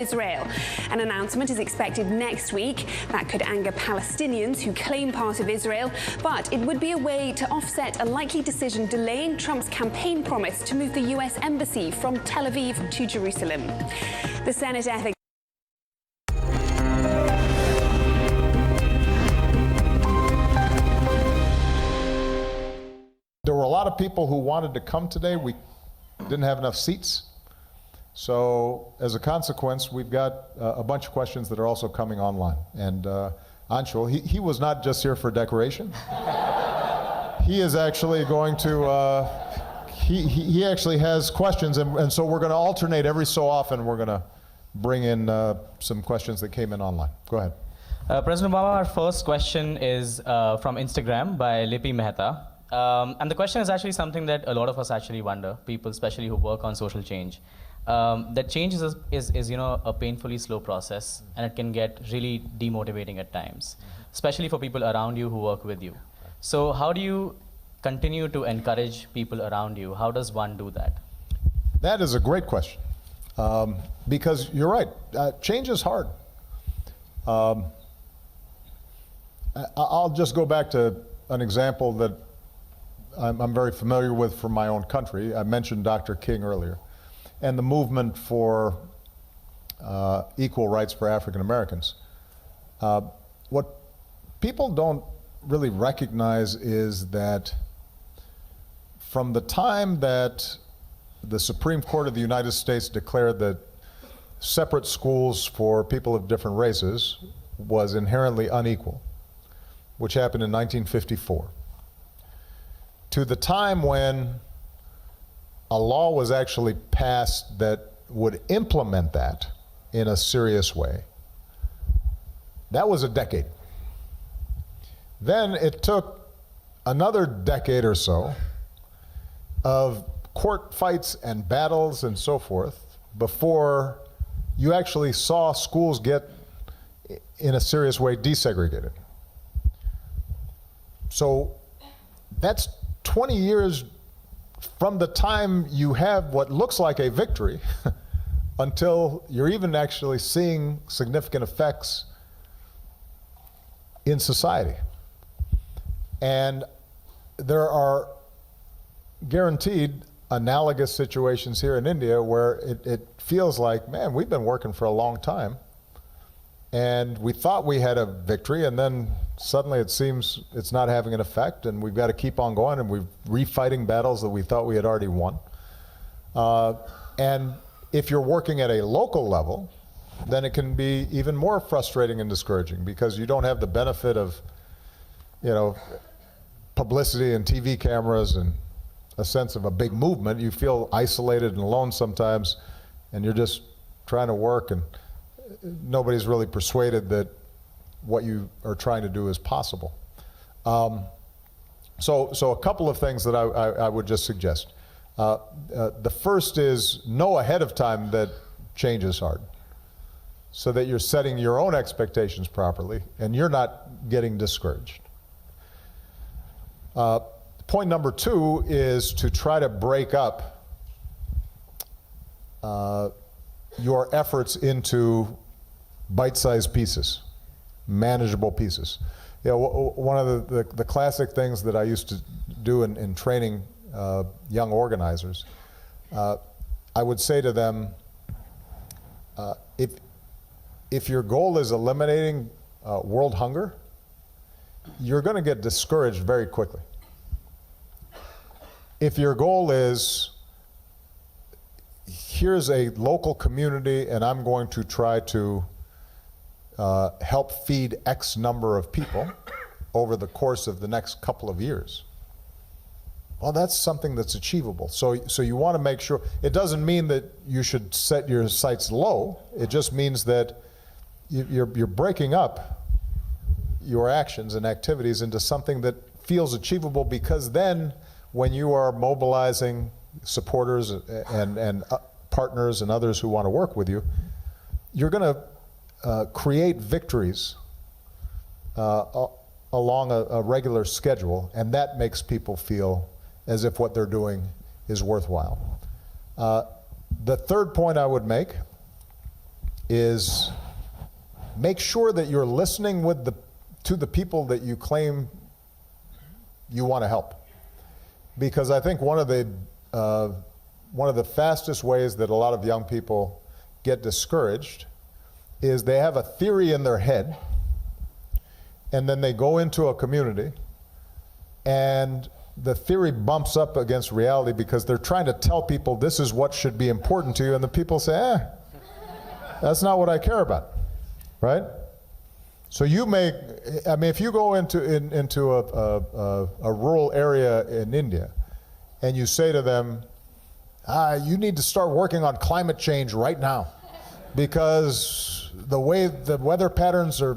Israel. An announcement is expected next week. That could anger Palestinians who claim part of Israel, but it would be a way to offset a likely decision delaying Trump's campaign promise to move the U.S. embassy from Tel Aviv to Jerusalem. The Senate Ethics There were a lot of people who wanted to come today. We didn't have enough seats. So as a consequence, we've got a bunch of questions that are also coming online. And Anshul, he was not just here for decoration. He is actually going to, he actually has questions, and so we're going to alternate every so often. We're going to bring in some questions that came in online. Go ahead. President Obama, our first question is from Instagram by Lipi Mehta. And the question is actually something that a lot of us actually wonder, people especially who work on social change. That change is a painfully slow process, and it can get really demotivating at times, especially for people around you who work with you. So how do you continue to encourage people around you? How does one do that? That is a great question, because you're right, change is hard. I'll just go back to an example that I'm very familiar with from my own country. I mentioned Dr. King earlier, and the movement for equal rights for African Americans. What people don't really recognize is that from the time that the Supreme Court of the United States declared that separate schools for people of different races was inherently unequal, which happened in 1954, to the time when a law was actually passed that would implement that in a serious way, that was a decade. Then it took another decade or so of court fights and battles and so forth before you actually saw schools get, in a serious way, desegregated. So that's 20 years from the time you have what looks like a victory until you're even actually seeing significant effects in society. And there are guaranteed analogous situations here in India where it feels like, man, we've been working for a long time, and we thought we had a victory, and then suddenly it seems it's not having an effect, and we've got to keep on going, and we're refighting battles that we thought we had already won. And if you're working at a local level, then it can be even more frustrating and discouraging, because you don't have the benefit of, publicity and TV cameras and a sense of a big movement. You feel isolated and alone sometimes, and you're just trying to work, and nobody's really persuaded that what you are trying to do is possible. So a couple of things that I would just suggest. The first is know ahead of time that change is hard, so that you're setting your own expectations properly and you're not getting discouraged. Point number two is to try to break up your efforts into bite-sized pieces, manageable pieces. One of the classic things that I used to do in training young organizers, I would say to them, if your goal is eliminating world hunger, you're going to get discouraged very quickly. If your goal is, here's a local community and I'm going to try to help feed X number of people over the course of the next couple of years, well, that's something that's achievable. So you want to make sure, it doesn't mean that you should set your sights low, it just means that you're breaking up your actions and activities into something that feels achievable, because then when you are mobilizing supporters and partners and others who want to work with you, you're going to create victories along a regular schedule, and that makes people feel as if what they're doing is worthwhile. The third point I would make is make sure that you're listening to the people that you claim you want to help. Because I think one of the fastest ways that a lot of young people get discouraged is they have a theory in their head, and then they go into a community, and the theory bumps up against reality because they're trying to tell people this is what should be important to you, and the people say, that's not what I care about, right? So you make, I mean, if you go into a rural area in India, and you say to them, you need to start working on climate change right now, because the way the weather patterns are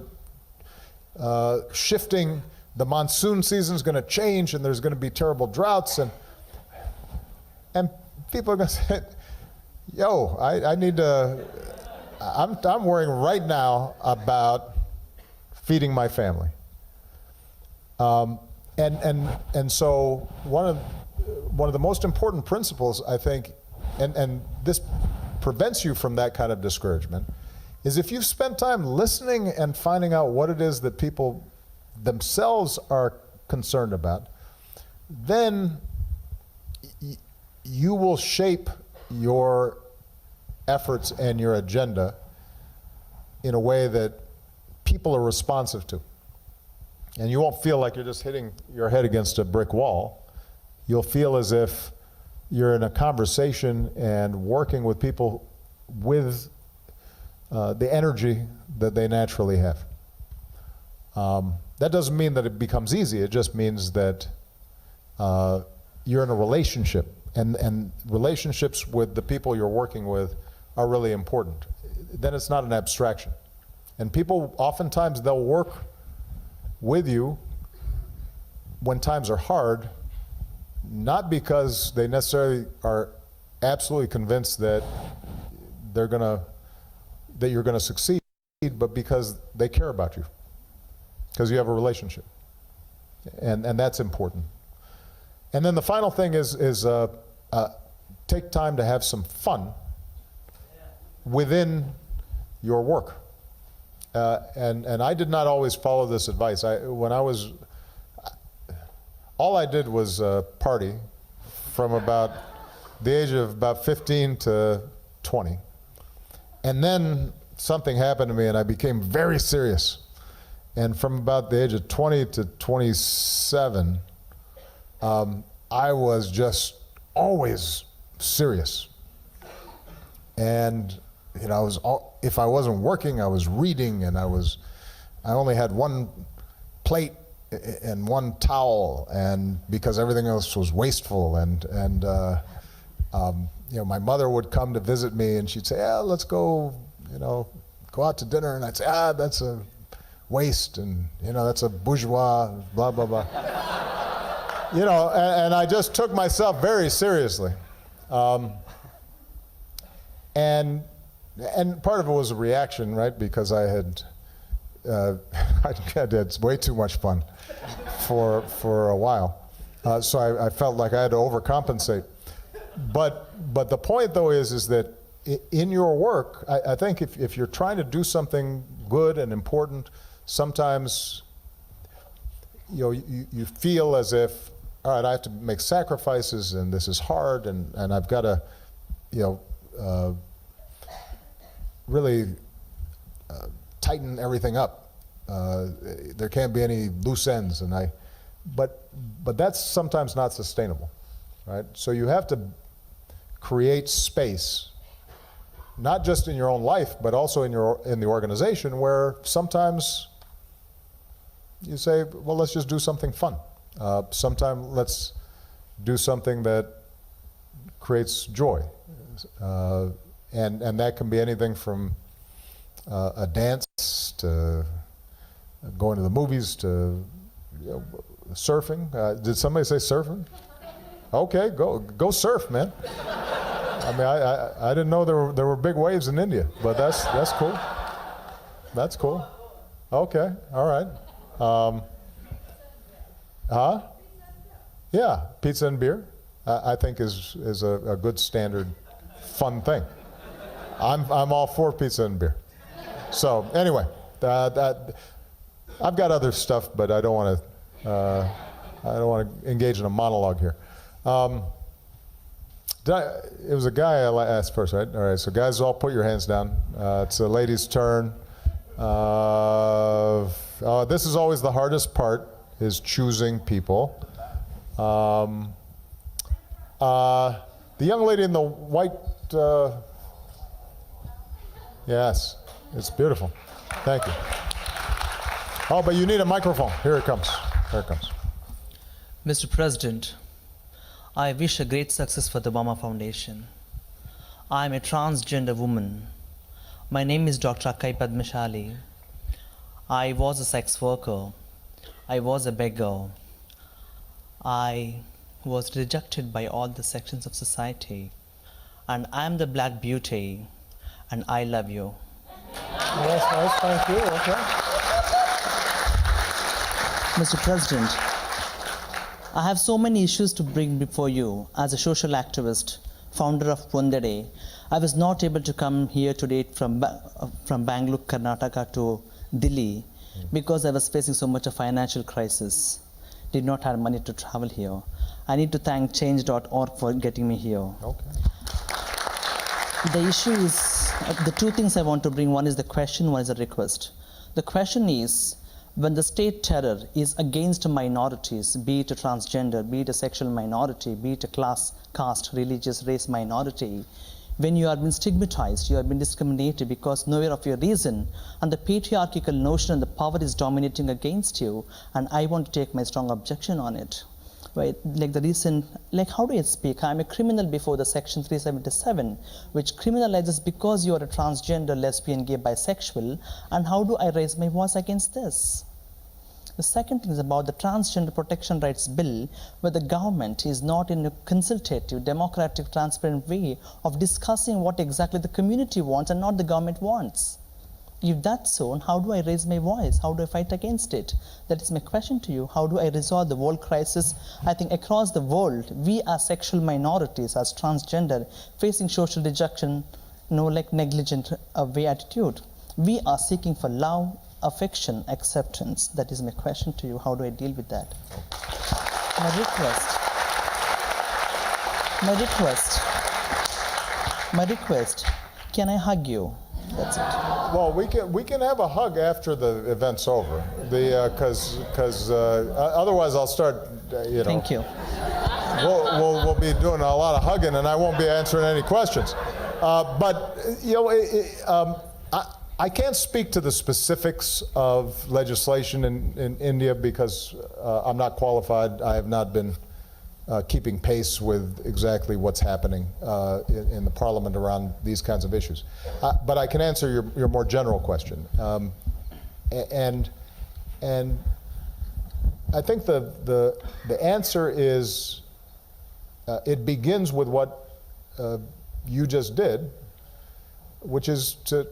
shifting, the monsoon season's going to change, and there's going to be terrible droughts, and people are going to say, yo, I need to, I'm worrying right now about feeding my family. And so one of the most important principles, I think, and this prevents you from that kind of discouragement, is if you've spent time listening and finding out what it is that people themselves are concerned about, then you will shape your efforts and your agenda in a way that people are responsive to. And you won't feel like you're just hitting your head against a brick wall. You'll feel as if you're in a conversation and working with people with the energy that they naturally have. That doesn't mean that it becomes easy. It just means that you're in a relationship, and relationships with the people you're working with are really important. Then it's not an abstraction. And people, oftentimes, they'll work with you when times are hard, not because they necessarily are absolutely convinced that you're gonna succeed, but because they care about you, because you have a relationship, and that's important. And then the final thing is take time to have some fun within your work. And I did not always follow this advice. All I did was party from about the age of about 15 to 20. And then something happened to me and I became very serious. And from about the age of 20 to 27, I was just always serious. And you know, if I wasn't working, I was reading, and I only had one plate and one towel, and because everything else was wasteful, and you know, my mother would come to visit me, and she'd say, let's go, you know, go out to dinner, and I'd say, that's a waste, and you know, that's a bourgeois, blah blah blah. You know, and I just took myself very seriously, and part of it was a reaction, right? Because I had had way too much fun for a while, so I felt like I had to overcompensate. But the point, though, is that in your work, I think if you're trying to do something good and important, sometimes you feel as if, all right, I have to make sacrifices, and this is hard, and I've got to, really tighten everything up. There can't be any loose ends, but that's sometimes not sustainable, right? So you have to create space, not just in your own life, but also in the organization, where sometimes you say, well, let's just do something fun. Sometimes let's do something that creates joy. And that can be anything from a dance to going to the movies to surfing. Did somebody say surfing? Okay, go surf, man. I mean, I didn't know there were big waves in India, but that's cool. That's cool. Okay, all right. Yeah, pizza and beer, I think is a good standard fun thing. I'm all for pizza and beer. So anyway, I've got other stuff, but I don't want to engage in a monologue here. It was a guy I asked first, right? All right, so guys, all put your hands down. It's a lady's turn. This is always the hardest part, is choosing people. The young lady in the white, yes, it's beautiful. Thank you. Oh, but you need a microphone. Here it comes. Here it comes. Mr. President, I wish a great success for the Obama Foundation. I am a transgender woman. My name is Dr. Akai Padmashali. I was a sex worker. I was a beggar. I was rejected by all the sections of society. And I am the Black Beauty, and I love you. That's nice, thank you. Okay. Mr. President, I have so many issues to bring before you. As a social activist, founder of Pundare, I was not able to come here today from Bangalore, Karnataka to Delhi because I was facing so much of financial crisis. Did not have money to travel here. I need to thank change.org for getting me here. Okay. The issue is, the two things I want to bring, one is the question, one is a request. The question is, when the state terror is against minorities, be it a transgender, be it a sexual minority, be it a class, caste, religious, race minority, when you have been stigmatized, you have been discriminated because nowhere of your reason, and the patriarchal notion and the power is dominating against you, and I want to take my strong objection on it. Right? Like the recent, like how do I speak? I'm a criminal before the section 377, which criminalizes because you are a transgender, lesbian, gay, bisexual, and how do I raise my voice against this? The second thing is about the Transgender Protection Rights Bill, where the government is not in a consultative, democratic, transparent way of discussing what exactly the community wants and not the government wants. If that's so, how do I raise my voice? How do I fight against it? That is my question to you. How do I resolve the world crisis? I think across the world, we as sexual minorities, as transgender, facing social rejection, like negligent way attitude. We are seeking for love, affection, acceptance. That is my question to you. How do I deal with that? My request, can I hug you? That's it. Well, we can have a hug after the event's over, because otherwise I'll start. Thank you. We'll be doing a lot of hugging, and I won't be answering any questions. But I can't speak to the specifics of legislation in India because I'm not qualified. I have not been keeping pace with exactly what's happening in the parliament around these kinds of issues. But I can answer your more general question. And I think the answer is, it begins with what you just did, which is to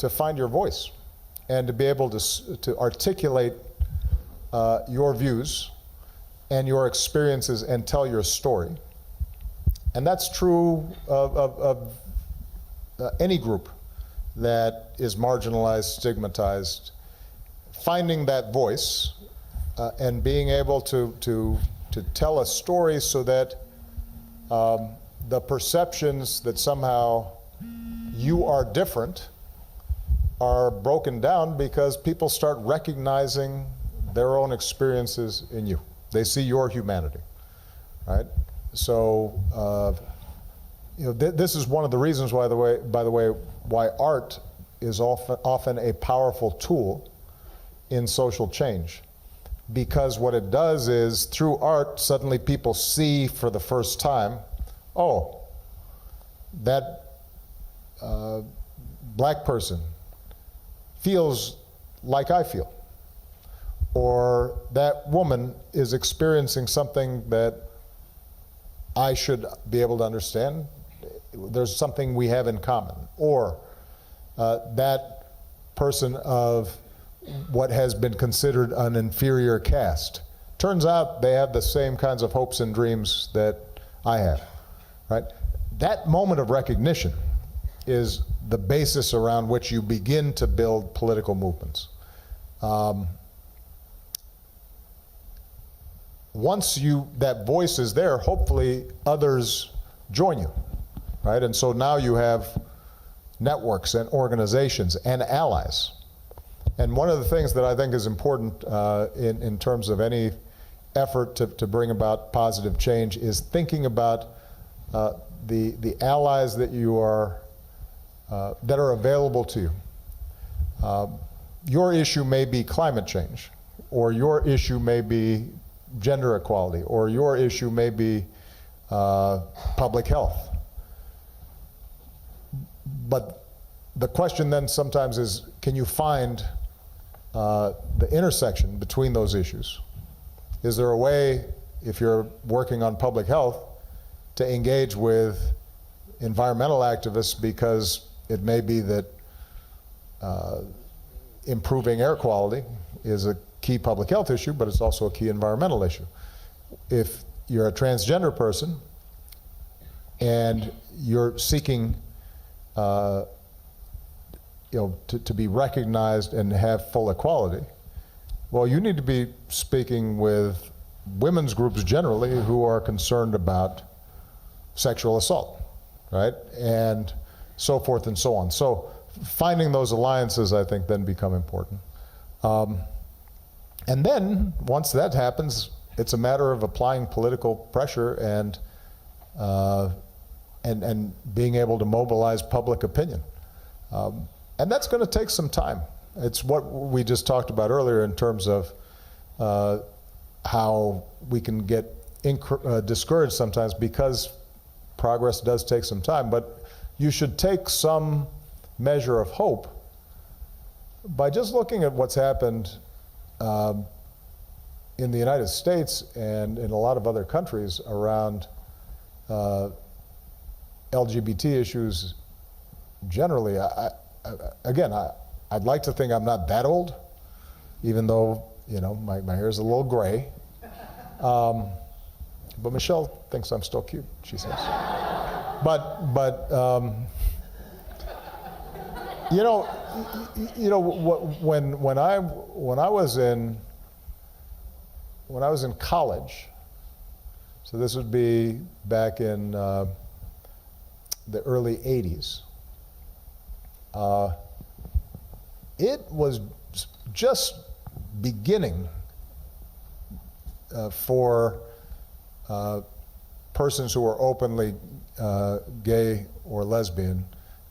find your voice and to be able to articulate your views and your experiences and tell your story. And that's true of any group that is marginalized, stigmatized. Finding that voice and being able to tell a story so that the perceptions that somehow you are different are broken down because people start recognizing their own experiences in you. They see your humanity, right? So, this is one of the reasons why, by the way, why art is often a powerful tool in social change. Because what it does is, through art, suddenly people see for the first time, oh, that black person feels like I feel. Or that woman is experiencing something that I should be able to understand. There's something we have in common. Or that person of what has been considered an inferior caste. Turns out they have the same kinds of hopes and dreams that I have, right? That moment of recognition is the basis around which you begin to build political movements. Once that voice is there, hopefully others join you, right? And so now you have networks and organizations and allies. And one of the things that I think is important in terms of any effort to bring about positive change is thinking about the allies that you are that are available to you. Your issue may be climate change, or your issue may be gender equality, or your issue may be public health. But the question then sometimes is, can you find the intersection between those issues? Is there a way, if you're working on public health, to engage with environmental activists because it may be that improving air quality is a key public health issue, but it's also a key environmental issue. If you're a transgender person and you're seeking to be recognized and have full equality, well, you need to be speaking with women's groups generally who are concerned about sexual assault, right? And so forth and so on. So finding those alliances, I think, then become important. And then, once that happens, it's a matter of applying political pressure and being able to mobilize public opinion. And that's going to take some time. It's what we just talked about earlier in terms of how we can get discouraged sometimes because progress does take some time. But you should take some measure of hope by just looking at what's happened in the United States and in a lot of other countries around LGBT issues generally. I'd like to think I'm not that old, even though, my hair is a little gray. But Michelle thinks I'm still cute, she says. But when I was in college, so this would be back in the early 80s, it was just beginning for persons who are openly gay or lesbian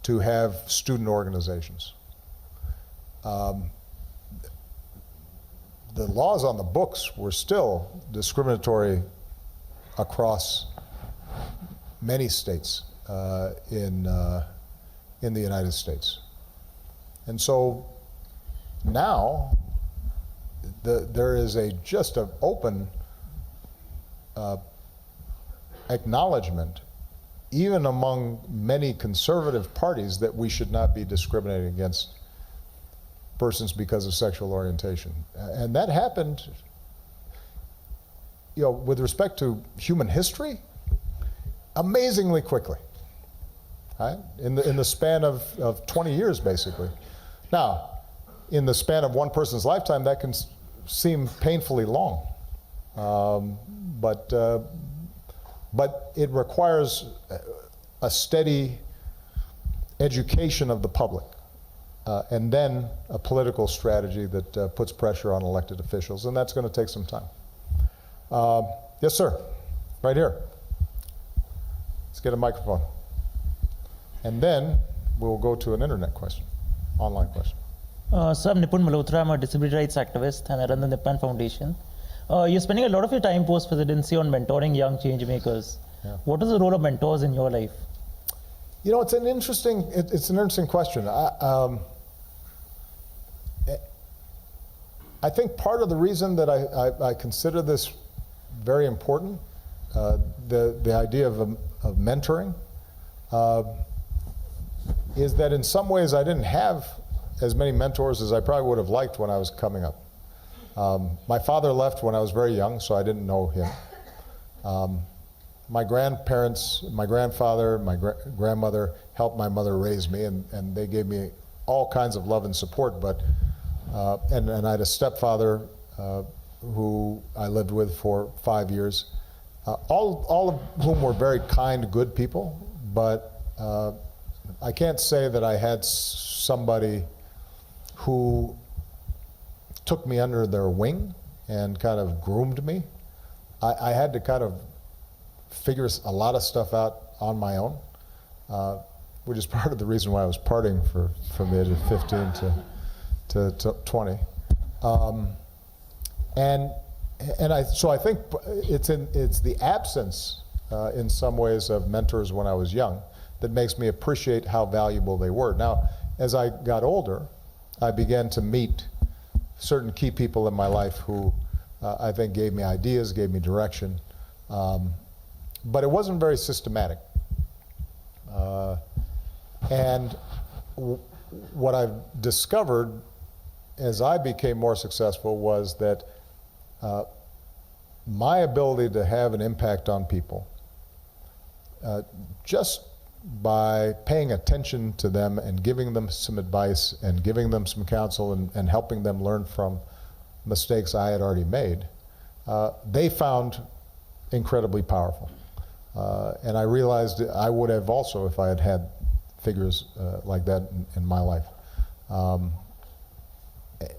to have student organizations. The laws on the books were still discriminatory across many states in the United States. And so now there is just an open acknowledgement, even among many conservative parties, that we should not be discriminating against persons because of sexual orientation. And that happened, with respect to human history, amazingly quickly, right? In the span of 20 years, basically. Now, in the span of one person's lifetime, that can seem painfully long. But it requires a steady education of the public, and then a political strategy that puts pressure on elected officials, and that's going to take some time. Yes, sir, right here. Let's get a microphone. And then we'll go to an internet question, online question. So I'm Nipun Malhotra. I'm a disability rights activist and I run the Nipan Foundation. You're spending a lot of your time post-presidency on mentoring young change makers. Yeah. What is the role of mentors in your life? It's an interesting question. I think part of the reason that I consider this very important, the idea of mentoring, is that in some ways I didn't have as many mentors as I probably would have liked when I was coming up. My father left when I was very young, so I didn't know him. My grandparents, my grandfather, my grandmother helped my mother raise me, and they gave me all kinds of love and support. But and I had a stepfather who I lived with for 5 years, all of whom were very kind, good people. But I can't say that I had somebody who took me under their wing and kind of groomed me. I had to kind of figure a lot of stuff out on my own, which is part of the reason why I was partying from the age of 15 to 20. So I think it's the absence in some ways of mentors when I was young that makes me appreciate how valuable they were. Now, as I got older, I began to meet certain key people in my life who I think gave me ideas, gave me direction, but it wasn't very systematic. What I've discovered as I became more successful was that my ability to have an impact on people just by paying attention to them and giving them some advice and giving them some counsel and helping them learn from mistakes I had already made, they found incredibly powerful. And I realized I would have also if I had had figures like that in my life.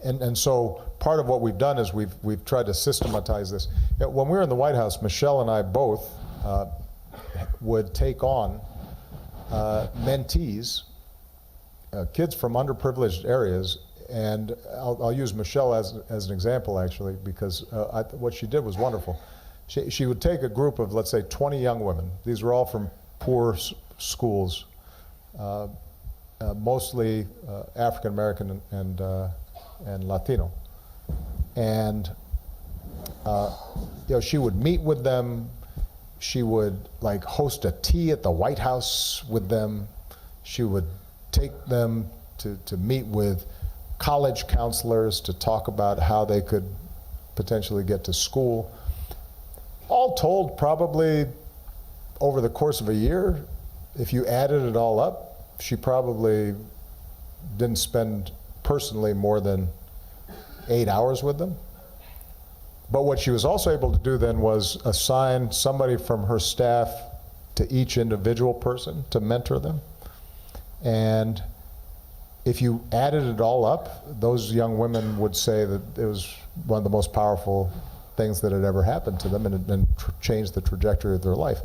And so part of what we've done is we've tried to systematize this. When we were in the White House, Michelle and I both would take on mentees, kids from underprivileged areas, and I'll use Michelle as an example actually, because what she did was wonderful. She would take a group of, let's say, 20 young women. These were all from poor schools, mostly African American and Latino, and she would meet with them. She would like host a tea at the White House with them. She would take them to meet with college counselors to talk about how they could potentially get to school. All told, probably over the course of a year, if you added it all up, she probably didn't spend personally more than 8 hours with them. But what she was also able to do then was assign somebody from her staff to each individual person to mentor them. And if you added it all up, those young women would say that it was one of the most powerful things that had ever happened to them and changed the trajectory of their life.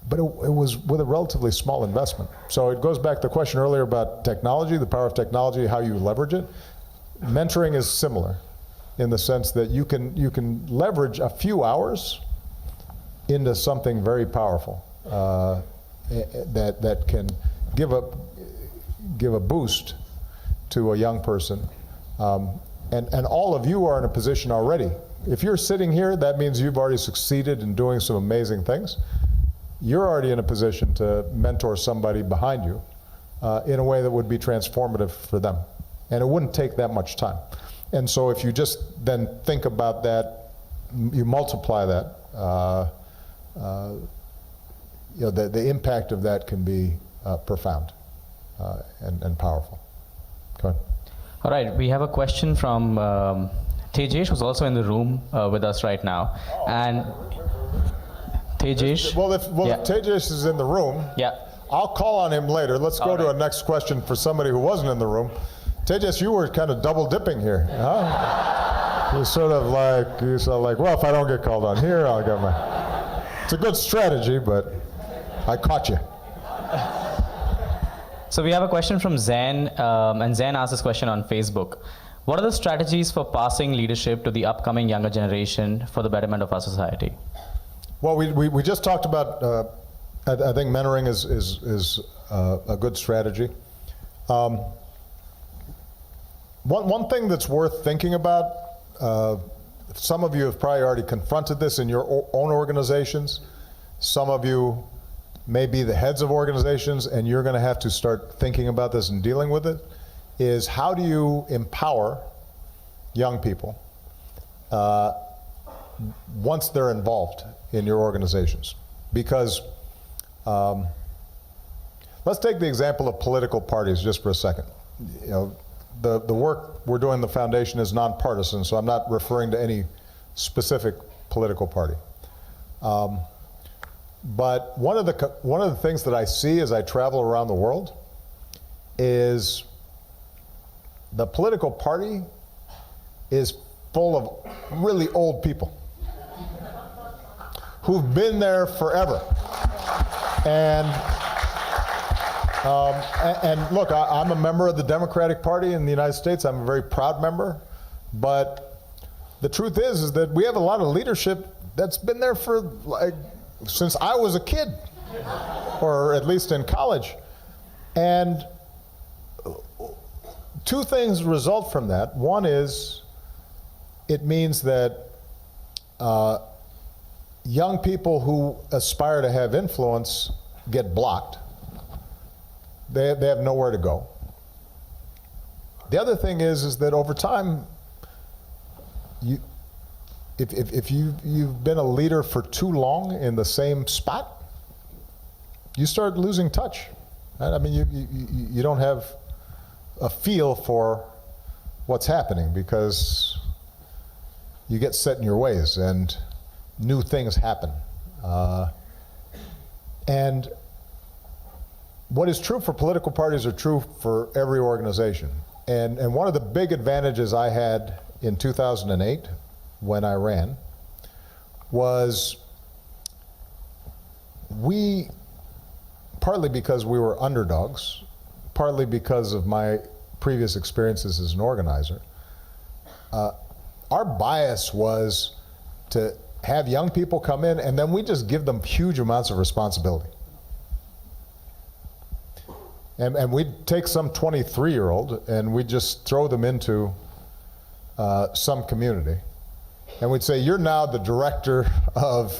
But it was with a relatively small investment. So it goes back to the question earlier about technology, the power of technology, how you leverage it. Mentoring is similar in the sense that you can leverage a few hours into something very powerful that can give a boost to a young person. And all of you are in a position already. If you're sitting here, that means you've already succeeded in doing some amazing things. You're already in a position to mentor somebody behind you in a way that would be transformative for them. And it wouldn't take that much time. And so if you just then think about that, you multiply that, the impact of that can be profound and powerful. Go ahead. All right, we have a question from Tejesh, who's also in the room with us right now. And Tejesh. Well, if Tejesh is in the room, I'll call on him later. Let's go to a next question for somebody who wasn't in the room. Tejesh, you were kind of double dipping here, huh? You're sort of like, well, if I don't get called on here, I'll get my. It's a good strategy, but I caught you. So we have a question from Zen, and Zen asked this question on Facebook. What are the strategies for passing leadership to the upcoming younger generation for the betterment of our society? Well, we just talked about, I think mentoring is a good strategy. One thing that's worth thinking about, some of you have probably already confronted this in your own organizations. Some of you may be the heads of organizations, and you're going to have to start thinking about this and dealing with it, is how do you empower young people once they're involved in your organizations? Because let's take the example of political parties just for a second. You know, the work we're doing in the foundation is nonpartisan, so I'm not referring to any specific political party. But one of the things that I see as I travel around the world is the political party is full of really old people who've been there forever. And look, I'm a member of the Democratic Party in the United States. I'm a very proud member. But the truth is that we have a lot of leadership that's been there for like since I was a kid, or at least in college. And two things result from that. One is it means that young people who aspire to have influence get blocked. They have nowhere to go. The other thing is that over time, if you've been a leader for too long in the same spot, you start losing touch. I mean, you don't have a feel for what's happening because you get set in your ways and new things happen. And what is true for political parties are true for every organization. And one of the big advantages I had in 2008 when I ran was partly because we were underdogs, partly because of my previous experiences as an organizer, our bias was to have young people come in and then we just give them huge amounts of responsibility. And we'd take some 23-year-old and we'd just throw them into some community. And we'd say, you're now the director of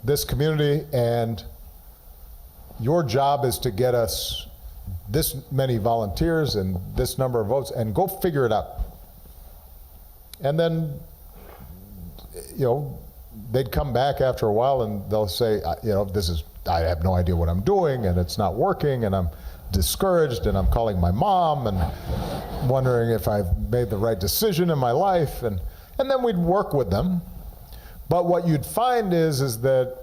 this community and your job is to get us this many volunteers and this number of votes and go figure it out. And then, you know, they'd come back after a while and they'll say, you know, I have no idea what I'm doing and it's not working and I'm discouraged and I'm calling my mom and wondering if I've made the right decision in my life. And then we'd work with them. But what you'd find is that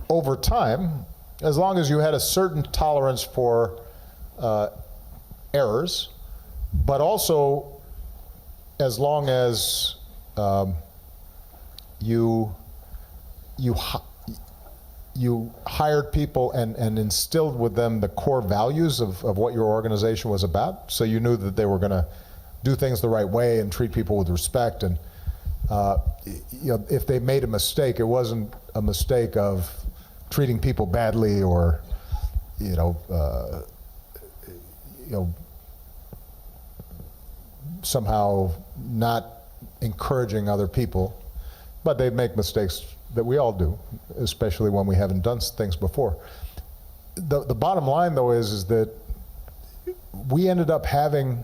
over time, as long as you had a certain tolerance for errors, but also as long as you hired people and instilled with them the core values of what your organization was about, so you knew that they were going to do things the right way and treat people with respect. And you know, if they made a mistake, it wasn't a mistake of treating people badly or you know, somehow not encouraging other people, but they make mistakes that we all do, especially when we haven't done things before. The bottom line, though, is that we ended up having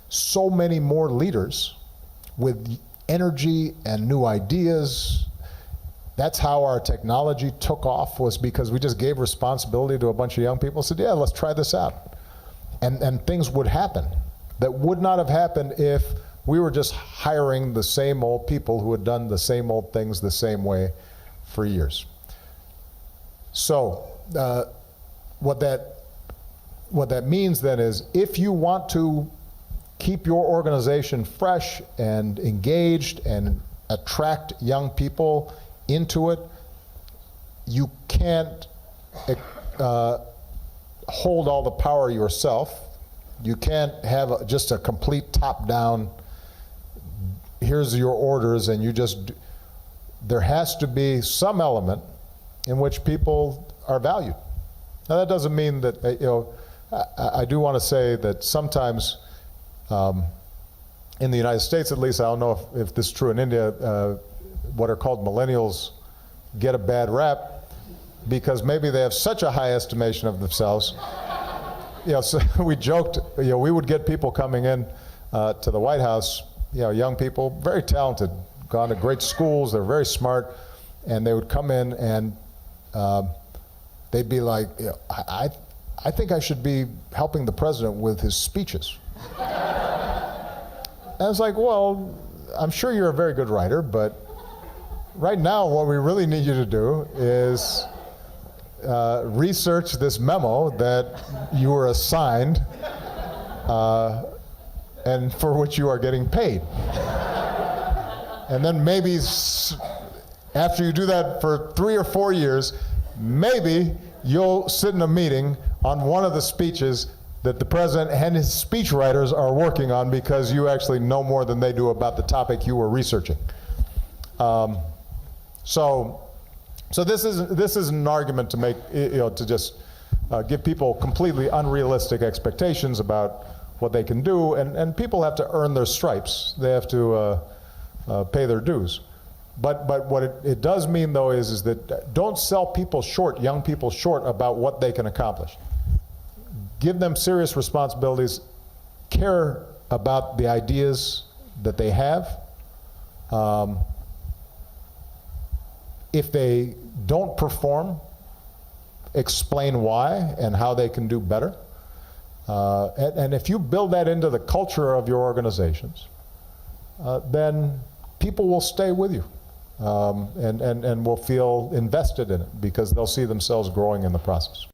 so many more leaders with energy and new ideas. That's how our technology took off, was because we just gave responsibility to a bunch of young people and said, yeah, let's try this out. And things would happen that would not have happened if we were just hiring the same old people who had done the same old things the same way for years. So what that means then is, if you want to keep your organization fresh and engaged and attract young people into it, you can't hold all the power yourself. You can't have just a complete top-down, here's your orders, and you just, there has to be some element in which people are valued. Now that doesn't mean that, you know, I do want to say that sometimes, in the United States at least, I don't know if this is true in India, what are called millennials get a bad rap because maybe they have such a high estimation of themselves. You know, so we joked, you know, we would get people coming in to the White House, you know, young people, very talented, gone to great schools, they're very smart, and they would come in and they'd be like, you know, I think I should be helping the president with his speeches. And I was like, well, I'm sure you're a very good writer, but right now what we really need you to do is research this memo that you were assigned and for which you are getting paid. And then maybe after you do that for 3 or 4 years, maybe you'll sit in a meeting on one of the speeches that the president and his speechwriters are working on because you actually know more than they do about the topic you were researching. So this is an argument to make, to just give people completely unrealistic expectations about what they can do, and people have to earn their stripes. They have to pay their dues. But what it does mean, though, is that don't sell people short, young people short, about what they can accomplish. Give them serious responsibilities, care about the ideas that they have. If they don't perform, explain why and how they can do better. And if you build that into the culture of your organizations, then people will stay with you and will feel invested in it because they'll see themselves growing in the process.